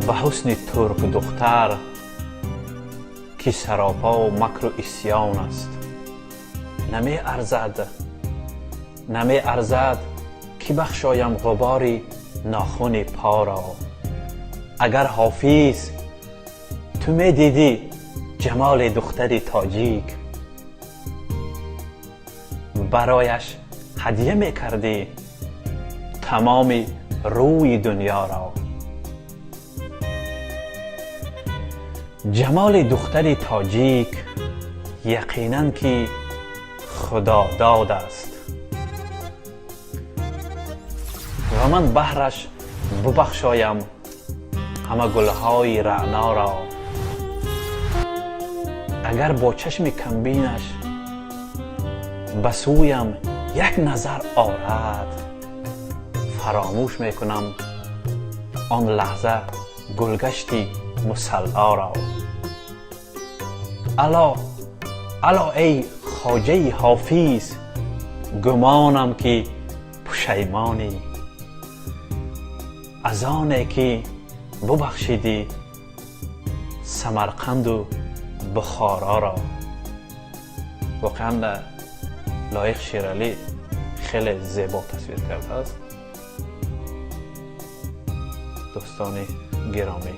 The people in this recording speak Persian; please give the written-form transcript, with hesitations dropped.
به حسن ترک دختر که سراپا و مکر و عصیان است. نمی ارزد که بخشایم غباری ناخن پا را. اگر حافظ تو می دیدی جمال دختر تاجیک، برایش هدیه می کردی تمام روی دنیا را. جمال دختر تاجیک یقیناً که خدا داد است و من بهرش ببخشایم همه گلهای رعنا را. اگر با چشم کمبینش به سویم یک نظر آرد، فراموش میکنم آن لحظه گلگشتی مصلا را. الا ای خواجه حافظ، گمانم که پشیمانی از آنه که ببخشیدی سمرقند و بخارا را. واقعا لایق شیرعلی خیلی زیبا تصویر کرده است. دوستان گرامی،